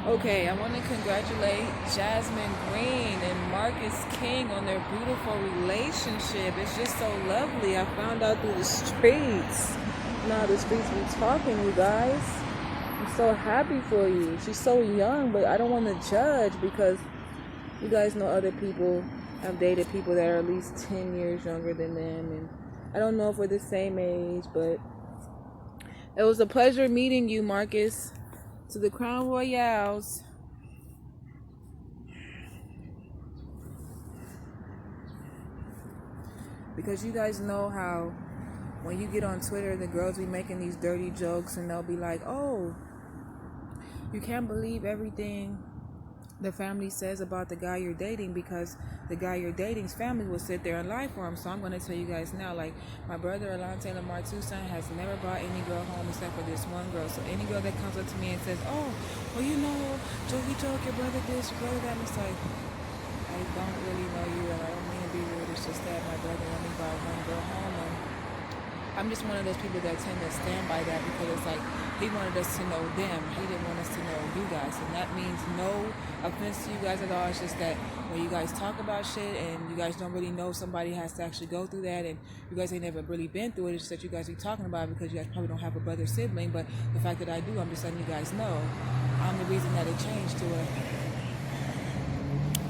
Okay, I want to congratulate Jasmine Green and Marcus King on their beautiful relationship. It's just so lovely. I found out through the streets. Now the streets be talking, you guys. I'm so happy for you. She's so young, but I don't want to judge because you guys know other people have dated people that are at least 10 years younger than them. And I don't know if we're the same age, but it was a pleasure meeting you, Marcus. To the Crown Royales. Because you guys know how when you get on Twitter, the girls be making these dirty jokes and they'll be like, oh, you can't believe everything the family says about the guy you're dating because the guy you're dating's family will sit there and lie for him. So I'm going to tell you guys now, like, my brother Alante Lamar Tucson has never brought any girl home except for this one girl. So any girl that comes up to me and says, oh, well, you know, jokey joke, your brother this, your brother that, it's like, I don't really know you and I don't mean to be rude. It's just that my brother only brought one girl home, and I'm just one of those people that tend to stand by that because it's like he wanted us to know them. He didn't want us to know you guys. And that means no offense to you guys at all. It's just that when you guys talk about shit and you guys don't really know somebody has to actually go through that and you guys ain't never really been through it, it's just that you guys be talking about it because you guys probably don't have a brother sibling. But the fact that I do, I'm just letting you guys know. I'm the reason that it changed to it.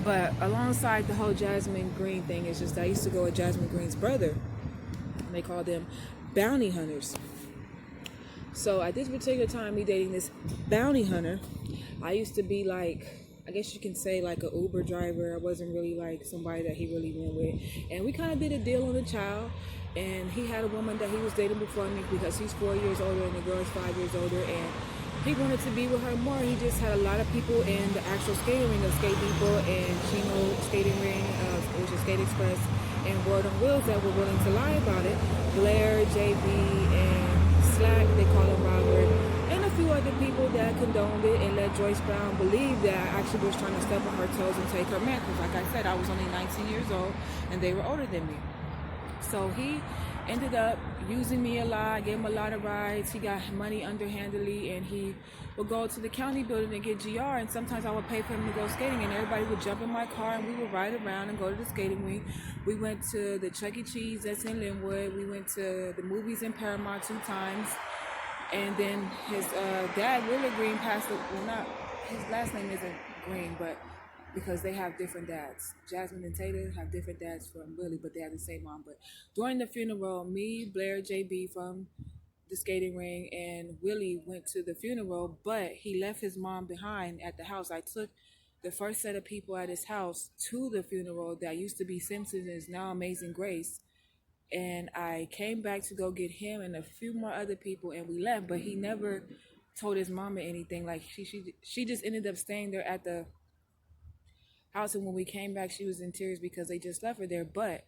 But alongside the whole Jasmine Green thing, it's just I used to go with Jasmine Green's brother. And they call them bounty hunters. So at this particular time, me dating this bounty hunter, I used to be like, I guess you can say like an Uber driver. I wasn't really like somebody that he really went with. And we kind of did a deal on the child. And he had a woman that he was dating before me because he's 4 years older and the girl is 5 years older. And he wanted to be with her more. He just had a lot of people in the actual skating ring of Skate Depot and Chino Skating Ring, which is Skate Express, and World on Wheels that were willing to lie about it. Blair, JB, and Slack, they call him Robert, and a few other people that condoned it and let Joyce Brown believe that I actually was trying to step on her toes and take her man. Because like I said, I was only 19 years old and they were older than me. So he ended up using me a lot, gave him a lot of rides. He got money underhandedly, and he would go to the county building and get GR. And sometimes I would pay for him to go skating, and everybody would jump in my car, and we would ride around and go to the skating rink. We went to the Chuck E. Cheese that's in Linwood. We went to the movies in Paramount 2 times. And then his dad, Willard Green, passed. Well, not his last name isn't Green, but because they have different dads. Jasmine and Taylor have different dads from Willie, but they have the same mom. But during the funeral, me, Blair, JB from the skating ring, and Willie went to the funeral, but he left his mom behind at the house. I took the first set of people at his house to the funeral that used to be Simpsons and is now Amazing Grace. And I came back to go get him and a few more other people, and we left. But he never told his mama anything. Like she just ended up staying there at the house, and when we came back she was in tears because they just left her there. But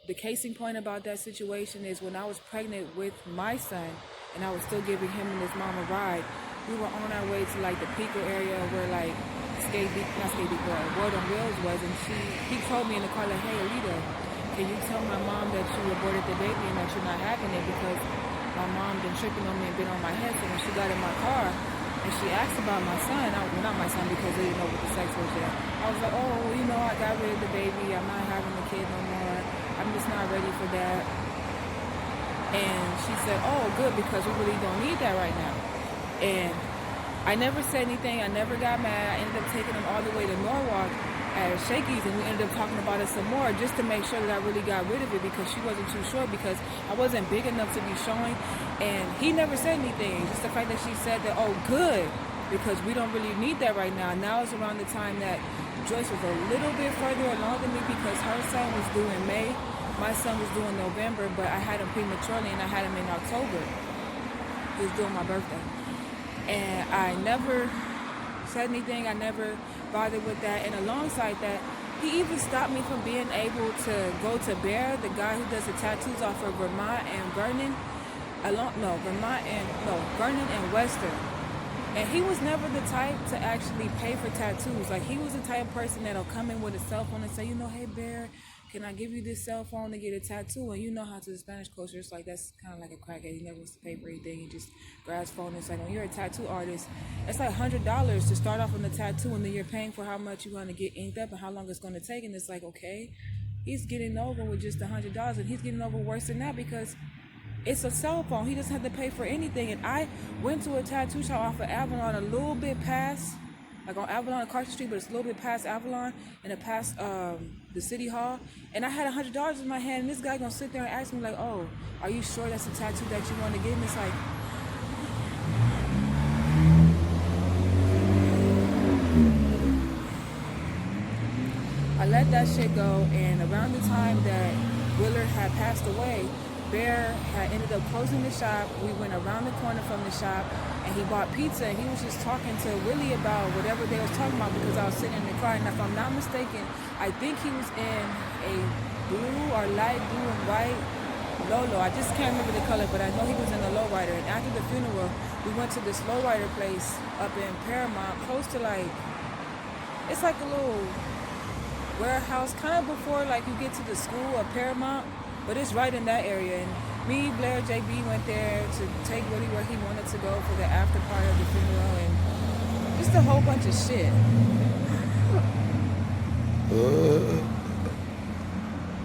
the casing point about that situation is when I was pregnant with my son and I was still giving him and his mom a ride, we were on our way to like the Pico area where like World on Wheels was, and he told me in the car like, hey Alita, can you tell my mom that you aborted the baby and that you're not having it because my mom been tripping on me and been on my head. So when she got in my car and she asked about my son, well, not my son because they didn't know what the sex was yet. I was like, oh, you know, I got rid of the baby. I'm not having the kid no more. I'm just not ready for that. And she said, oh, good, because we really don't need that right now. And I never said anything. I never got mad. I ended up taking him all the way to Norwalk at Shakey's, and we ended up talking about it some more just to make sure that I really got rid of it because she wasn't too sure because I wasn't big enough to be showing. And he never said anything. Just the fact that she said that, oh, good, because we don't really need that right now. Now it's around the time that Joyce was a little bit further along than me because her son was due in May. My son was due in November, but I had him prematurely and I had him in October. He was doing my birthday. And I never said anything. I never bothered with that. And alongside that, he even stopped me from being able to go to Bear, the guy who does the tattoos off of Vermont and Vernon. Vernon and Western. And he was never the type to actually pay for tattoos. Like, he was the type of person that'll come in with a cell phone and say, you know, hey Bear, can I give you this cell phone to get a tattoo? And you know how to the Spanish culture, it's like that's kind of like a crackhead. He never wants to pay for anything. He just grabs phone. It's like when you're a tattoo artist, it's like $100 to start off on the tattoo, and then you're paying for how much you're going to get inked up and how long it's going to take. And it's like, okay, he's getting over with just $100, and he's getting over worse than that because it's a cell phone. He doesn't have to pay for anything. And I went to a tattoo shop off of Avalon, a little bit past, like on Avalon, Carson Street, but it's a little bit past Avalon and it past the city hall. And I had $100 in my hand, and this guy gonna sit there and ask me like, "Oh, are you sure that's a tattoo that you want to get?" And it's like, I let that shit go. And around the time that Willard had passed away, Bear had ended up closing the shop. We went around the corner from the shop, and he bought pizza, and he was just talking to Willie about whatever they was talking about because I was sitting in the car. And if I'm not mistaken, I think he was in a blue or light blue and white Lolo. I just can't remember the color, but I know he was in a lowrider. And after the funeral, we went to this lowrider place up in Paramount, close to like, it's like a little warehouse, kind of before like you get to the school of Paramount, but it's right in that area. And me, Blair, JB went there to take Woody where he wanted to go for the after party of the funeral, and just a whole bunch of shit.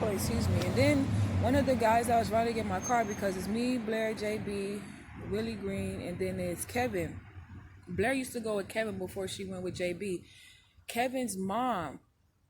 Oh, excuse me. And then one of the guys I was riding in my car, because it's me, Blair, JB, Willie Green, and then it's Kevin. Blair used to go with Kevin before she went with JB. Kevin's mom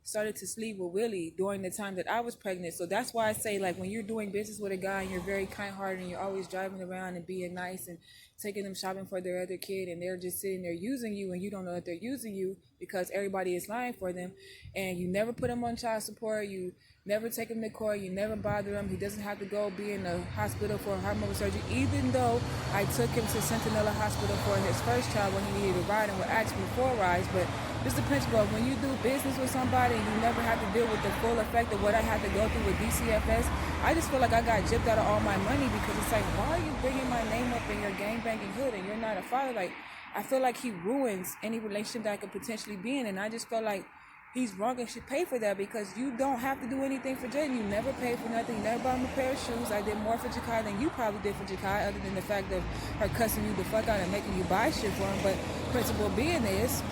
started to sleep with Willie during the time that I was pregnant. So that's why I say, like, when you're doing business with a guy and you're very kind-hearted and you're always driving around and being nice and taking them shopping for their other kid, and they're just sitting there using you and you don't know that they're using you because everybody is lying for them, and you never put them on child support, you never take him to court, you never bother him, he doesn't have to go be in the hospital for heart murmur surgery, even though I took him to Centinela Hospital for his first child when he needed a ride and would ask me for rides. But just the principle of when you do business with somebody and you never have to deal with the full effect of what I had to go through with DCFS, I just feel like I got gypped out of all my money, because it's like, why are you bringing my name up in your gangbanging hood and you're not a father? Like, I feel like he ruins any relationship that I could potentially be in, and I just feel like he's wrong and should pay for that, because you don't have to do anything for Jaden. You never paid for nothing. You never bought him a pair of shoes. I did more for Jakai than you probably did for Jakai, other than the fact of her cussing you the fuck out and making you buy shit for him. But principle being is,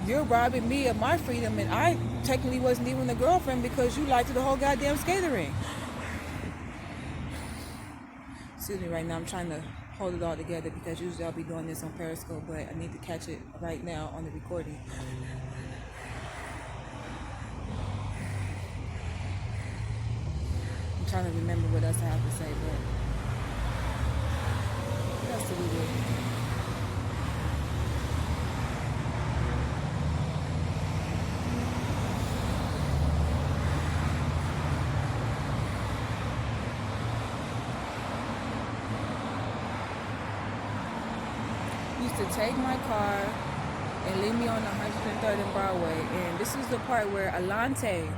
you're robbing me of my freedom, and I technically wasn't even a girlfriend because you lied to the whole goddamn skater ring. Excuse me right now, I'm trying to hold it all together because usually I'll be doing this on Periscope, but I need to catch it right now on the recording. I'm trying to remember what else I have to say, but what else do we do? Used to take my car and leave me on 103rd and Broadway, and this is the part where Alante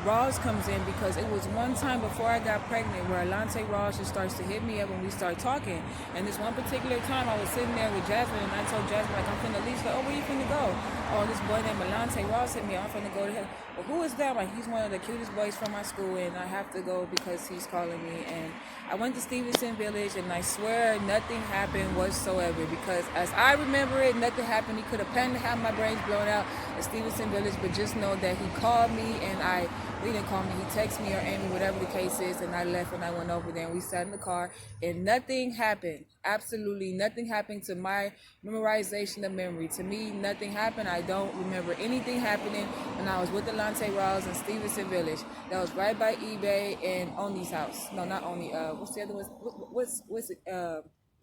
Rawls comes in, because it was one time before I got pregnant where Alante Rawls just starts to hit me up when we start talking. And this one particular time I was sitting there with Jasmine, and I told Jasmine, like, I'm finna leave. She's like, oh, where you finna go? Oh, this boy named Alante Rawls hit me. I'm finna go to him. Well, who is that? Like, he's one of the cutest boys from my school, and I have to go because he's calling me. And I went to Stevenson Village, and I swear nothing happened whatsoever, because as I remember it, nothing happened. He could have planned to have my brains blown out at Stevenson Village, but just know that he called me, and he didn't call me, he texted me or Amy, whatever the case is, and I left and I went over there and we sat in the car and nothing happened. Absolutely nothing happened to my memorization of memory. To me, nothing happened. I don't remember anything happening when I was with Alante Rawls in Stevenson Village. That was right by eBay and Oni's house. No, not Oni. What's the other one? What's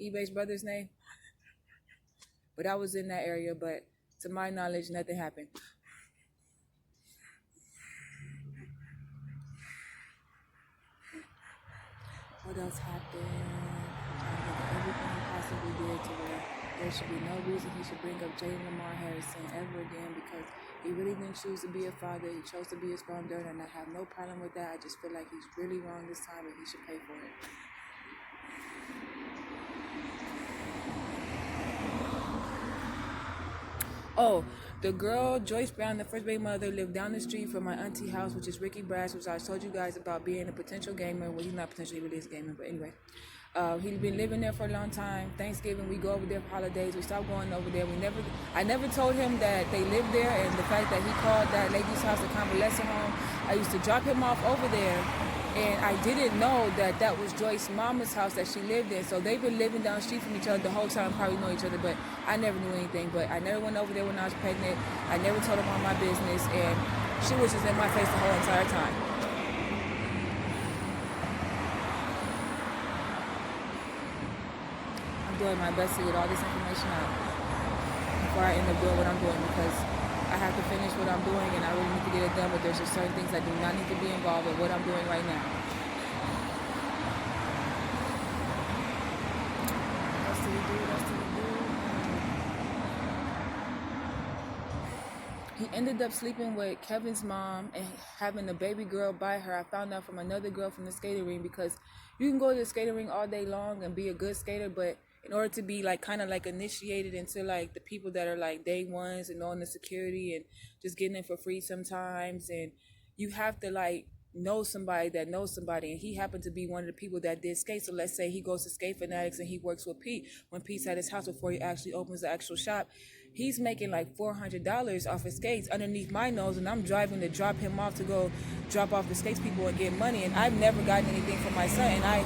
eBay's brother's name? But I was in that area, but to my knowledge, nothing happened. What else happened? I'm trying to think of everything he possibly did to where there should be no reason he should bring up Jalen Lamar Harrison ever again, because he really didn't choose to be a father. He chose to be his father, and I have no problem with that. I just feel like he's really wrong this time and he should pay for it. Oh, the girl, Joyce Brown, the first baby mother, lived down the street from my auntie house, which is Ricky Brass, which I told you guys about being a potential gamer. Well, he's not potentially, he really is a gamer, but anyway. He's been living there for a long time. Thanksgiving, we go over there for holidays. We stopped going over there. I never told him that they lived there, and the fact that he called that lady's house a convalescent home. I used to drop him off over there, and I didn't know that that was Joyce's mama's house that she lived in. So they've been living down the street from each other the whole time, probably know each other, but I never knew anything. But I never went over there when I was pregnant. I never told him all my business, and she was just in my face the whole entire time. I'm doing my best to get all this information out before I end up doing what I'm doing, because I have to finish what I'm doing and I really need to get it done, but there's just certain things that do not need to be involved with what I'm doing right now. What else did he do? He ended up sleeping with Kevin's mom and having a baby girl by her. I found out from another girl from the skating ring, because you can go to the skating ring all day long and be a good skater, but in order to be like kind of like initiated into like the people that are like day ones and knowing the security and just getting in for free sometimes, and you have to like know somebody that knows somebody, and he happened to be one of the people that did skate. So let's say he goes to Skate Fanatics and he works with Pete. When Pete's at his house before he actually opens the actual shop, he's making like $400 off his skates underneath my nose, and I'm driving to drop him off to go drop off the skates people and get money. And I've never gotten anything from my son, and I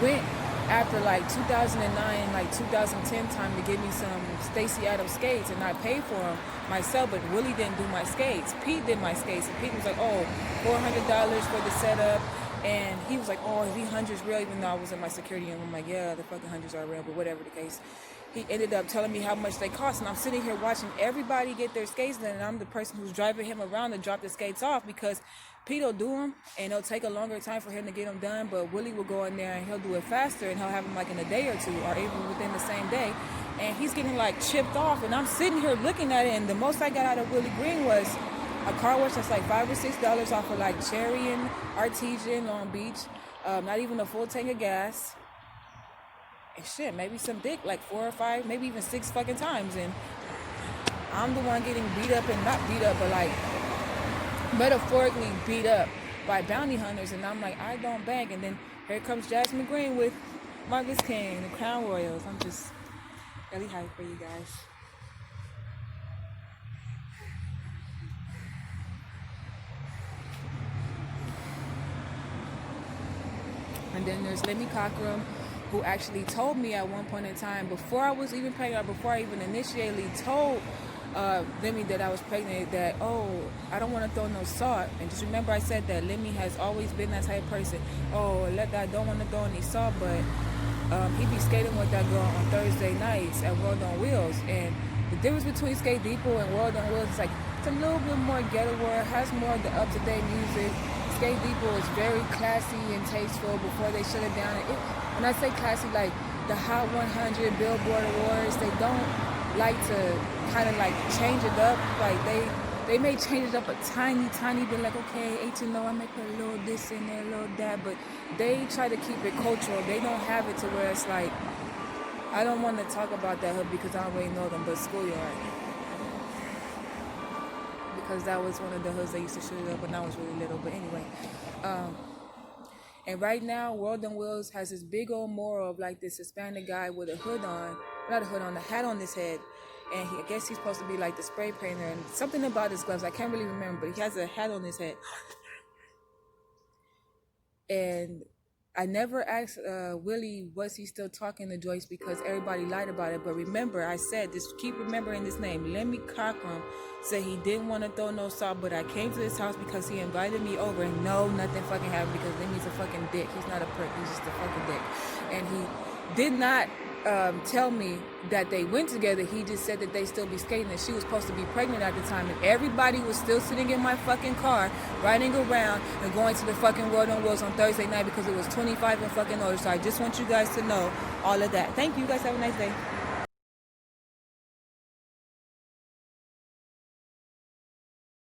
went after like 2009, like 2010 time to get me some Stacy Adams skates, and I paid for them myself, but Willie didn't do my skates. Pete did my skates, and Pete was like, oh, $400 for the setup, and he was like, oh, is these hundreds real? Even though I was in my security, and I'm like, yeah, the fucking hundreds are real, but whatever the case. He ended up telling me how much they cost, and I'm sitting here watching everybody get their skates done, and I'm the person who's driving him around to drop the skates off, because Pete'll do them, and it'll take a longer time for him to get them done, but Willie will go in there and he'll do it faster, and he'll have them like in a day or two, or even within the same day, and he's getting like chipped off, and I'm sitting here looking at it, and the most I got out of Willie Green was a car wash that's like $5 or $6 off of like Cherry and Artesian, Long Beach, not even a full tank of gas, and shit, maybe some dick like 4 or 5, maybe even 6 fucking times, and I'm the one getting beat up, and not beat up, but like metaphorically beat up by bounty hunters, and I'm like, I don't bang, and then here comes Jasmine Green with Marcus King, the Crown Royals. I'm just really hyped for you guys. And then there's Lemmy Cockrum, who actually told me at one point in time, before I was even pregnant, or before I even initially told Lemmy that I was pregnant, that, oh, I don't want to throw no salt. And just remember I said that Lemmy has always been that type of person. Oh, I don't want to throw any salt, but he be skating with that girl on Thursday nights at World on Wheels. And the difference between Skate Depot and World on Wheels is like, it's a little bit more ghetto-ware, has more of the up-to-date music. Skate Depot is very classy and tasteful before they shut it down. When I say classy, like the Hot 100 Billboard Awards, they don't like to kind of like change it up. Like they may change it up a tiny bit, like, okay, H&O, I may put a little this in there, a little that, but they try to keep it cultural. They don't have it to where it's like, I don't want to talk about that hood because I already know them, but Schoolyard, because that was one of the hoods they used to shoot it up when I was really little. But anyway, and right now, World on Wheels has this big old mural of like this Hispanic guy with a hood on, not a hood on, a hat on his head. And I guess he's supposed to be like the spray painter, and something about his gloves, I can't really remember, but he has a hat on his head. And I never asked Willie, was he still talking to Joyce, because everybody lied about it. But remember, I said, just keep remembering this name. Lemmy Cockrum said he didn't want to throw no salt, but I came to his house because he invited me over, and no, nothing fucking happened, because Lemmy's a fucking dick. He's not a prick, he's just a fucking dick. And he did not tell me that they went together. He just said that they still be skating, and she was supposed to be pregnant at the time, and everybody was still sitting in my fucking car riding around and going to the fucking World on Wheels on Thursday night because it was 25 and fucking older. So I just want you guys to know all of that. Thank you guys, have a nice day.